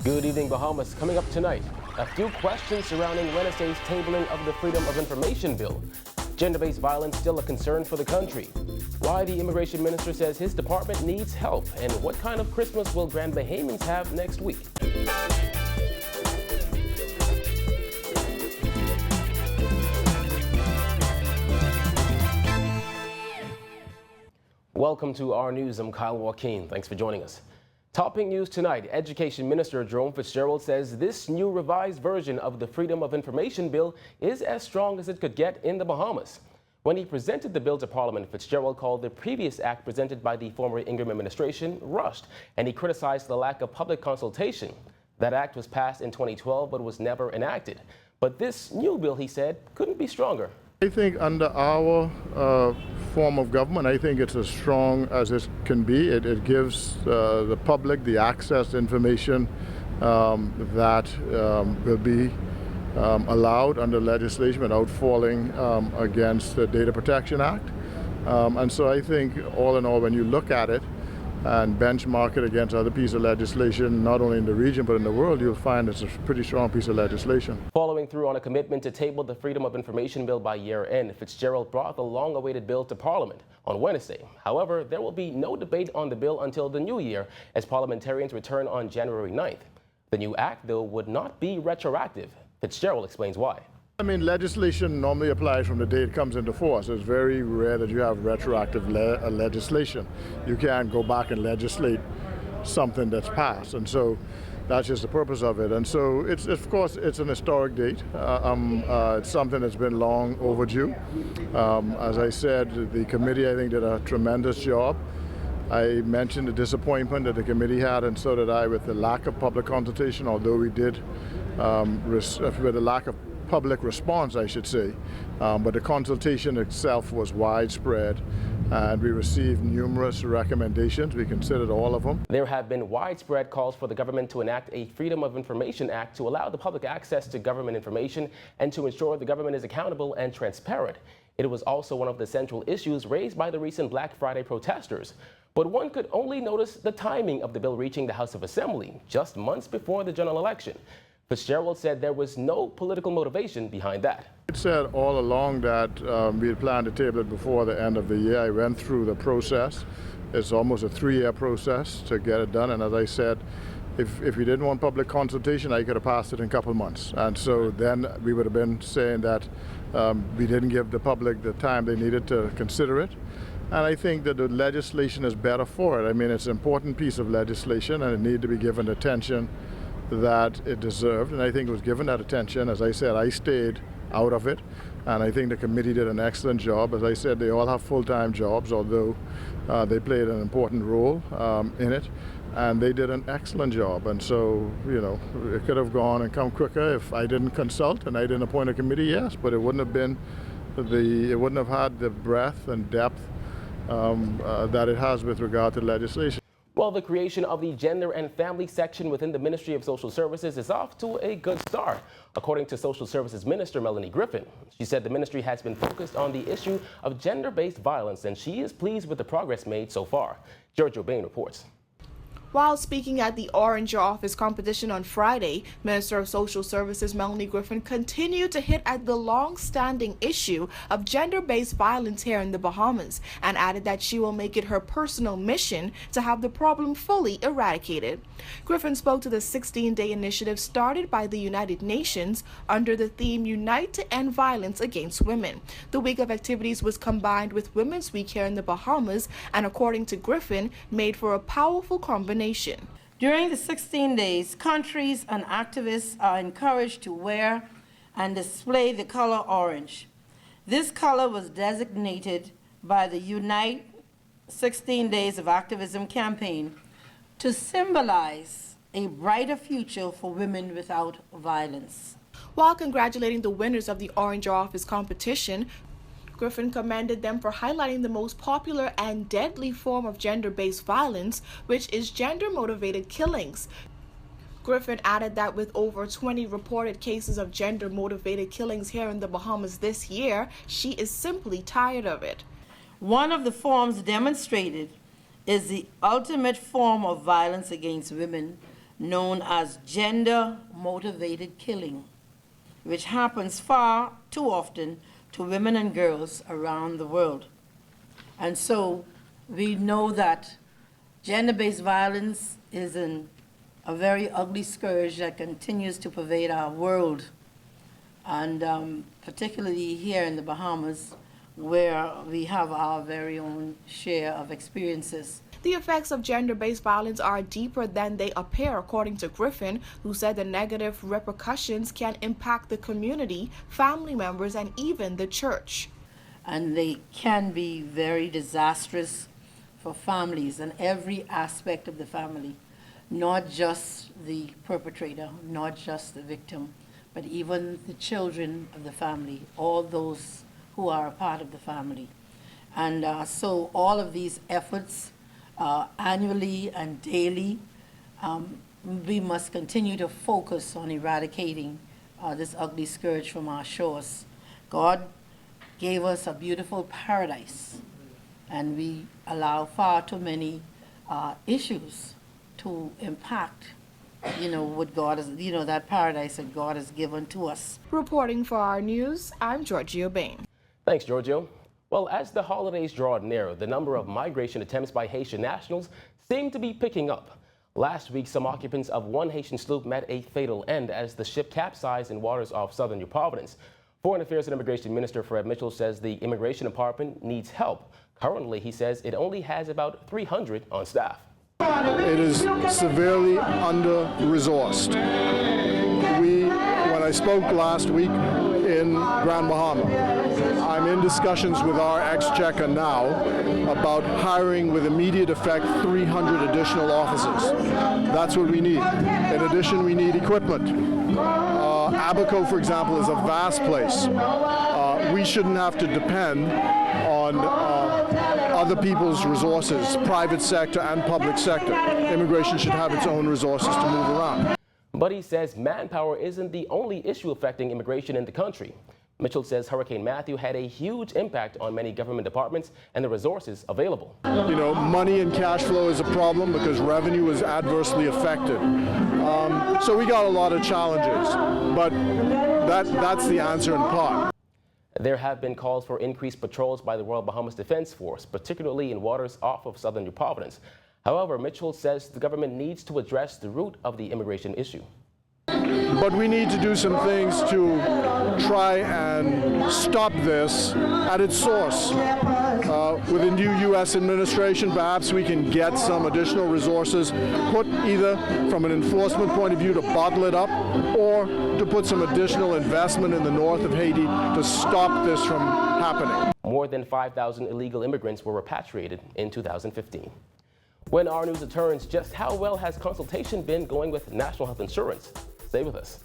Good evening, Bahamas. Coming up tonight, a few questions surrounding Wednesday's tabling of the Freedom of Information Bill. Gender-based violence still a concern for the country. Why the immigration minister says his department needs help, and what kind of Christmas will Grand Bahamians have next week? Welcome to our news. I'm Kyle Joaquin. Thanks for joining us. Topping news tonight, Education Minister Jerome Fitzgerald says this new revised version of the Freedom of Information Bill is as strong as it could get in the Bahamas. When he presented the bill to Parliament, Fitzgerald called the previous act presented by the former Ingram administration rushed, and he criticized the lack of public consultation. That act was passed in 2012 but was never enacted. But this new bill, he said, couldn't be stronger. I think under our form of government, I think it's as strong as it can be. It gives the public the access to information that will be allowed under legislation without falling against the Data Protection Act. And so I think all in all, when you look at it and benchmark it against other pieces of legislation, not only in the region but in the world, you'll find it's a pretty strong piece of legislation. Following through on a commitment to table the Freedom of Information Bill by year end, Fitzgerald brought the long-awaited bill to Parliament on Wednesday. However, there will be no debate on the bill until the new year as parliamentarians return on January 9th. The new act, though, would not be retroactive. Fitzgerald explains why. I mean, legislation normally applies from the day it comes into force. It's very rare that you have retroactive legislation. You can't go back and legislate something that's passed, and so that's just the purpose of it. And so it's, of course, it's an historic date. It's something that's been long overdue. As I said, the committee, I think, did a tremendous job. I mentioned the disappointment that the committee had, and so did I, with the lack of public consultation, although we did, with the lack of public response, I should say, but the consultation itself was widespread, and we received numerous recommendations. We considered all of them. There have been widespread calls for the government to enact a Freedom of Information Act to allow the public access to government information and to ensure the government is accountable and transparent. It was also one of the central issues raised by the recent Black Friday protesters. But one could only notice the timing of the bill reaching the House of Assembly just months before the general election. Fitzgerald said there was no political motivation behind that. It said all along that we had planned to table it before the end of the year. I went through the process. It's almost a 3-year process to get it done. And as I said, if we didn't want public consultation, I could have passed it in a couple of months. And so then we would have been saying that we didn't give the public the time they needed to consider it. And I think that the legislation is better for it. I mean, it's an important piece of legislation, and it needed to be given attention that it deserved, and I think it was given that attention. As I said, I stayed out of it, and I think the committee did an excellent job. As I said, they all have full-time jobs, although they played an important role in it, and they did an excellent job. And so, you know, it could have gone and come quicker if I didn't consult and I didn't appoint a committee, yes, but it wouldn't have been it wouldn't have had the breadth and depth that it has with regard to legislation. Well, the creation of the Gender and Family section within the Ministry of Social Services is off to a good start, according to Social Services Minister Melanie Griffin. She said the ministry has been focused on the issue of gender-based violence, and she is pleased with the progress made so far. Giorgio Bain reports. While speaking at the Orange Office competition on Friday, Minister of Social Services Melanie Griffin continued to hit at the long-standing issue of gender-based violence here in the Bahamas and added that she will make it her personal mission to have the problem fully eradicated. Griffin spoke to the 16-day initiative started by the United Nations under the theme Unite to End Violence Against Women. The week of activities was combined with Women's Week here in the Bahamas and, according to Griffin, made for a powerful combination. During the 16 days, countries and activists are encouraged to wear and display the color orange. This color was designated by the Unite 16 Days of Activism campaign to symbolize a brighter future for women without violence. While congratulating the winners of the Orange Office competition, Griffin commended them for highlighting the most popular and deadly form of gender-based violence, which is gender-motivated killings. Griffin added that with over 20 reported cases of gender-motivated killings here in the Bahamas this year, she is simply tired of it. One of the forms demonstrated is the ultimate form of violence against women, known as gender-motivated killing, which happens far too often to women and girls around the world. And so we know that gender-based violence is a very ugly scourge that continues to pervade our world, and particularly here in the Bahamas, where we have our very own share of experiences. The effects of gender-based violence are deeper than they appear, according to Griffin, who said the negative repercussions can impact the community, family members, and even the church. And they can be very disastrous for families and every aspect of the family, not just the perpetrator, not just the victim, but even the children of the family, all those who are a part of the family. And so all of these efforts annually and daily, we must continue to focus on eradicating this ugly scourge from our shores. God gave us a beautiful paradise, and we allow far too many issues to impact, what God is, that paradise that God has given to us. Reporting for our news, I'm Giorgio Bain. Thanks, Giorgio. Well, as the holidays draw near, the number of migration attempts by Haitian nationals seem to be picking up. Last week, some occupants of one Haitian sloop met a fatal end as the ship capsized in waters off southern New Providence. Foreign Affairs and Immigration Minister Fred Mitchell says the Immigration Department needs help. Currently, he says it only has about 300 on staff. It is severely under-resourced. When I spoke last week in Grand Bahama, I'm in discussions with our Exchequer now about hiring with immediate effect 300 additional officers. That's what we need. In addition, we need equipment. Abaco, for example, is a vast place. We shouldn't have to depend on other people's resources, private sector and public sector. Immigration should have its own resources to move around. But he says manpower isn't the only issue affecting immigration in the country. Mitchell says Hurricane Matthew had a huge impact on many government departments and the resources available. Money and cash flow is a problem because revenue is adversely affected. So we got a lot of challenges, but that's the answer in part. There have been calls for increased patrols by the Royal Bahamas Defense Force, particularly in waters off of southern New Providence. However, Mitchell says the government needs to address the root of the immigration issue. But we need to do some things to try and stop this at its source. With the new U.S. administration, perhaps we can get some additional resources, put either from an enforcement point of view to bottle it up, or to put some additional investment in the north of Haiti to stop this from happening. More than 5,000 illegal immigrants were repatriated in 2015. When our news returns, just how well has consultation been going with National Health Insurance? Stay with us.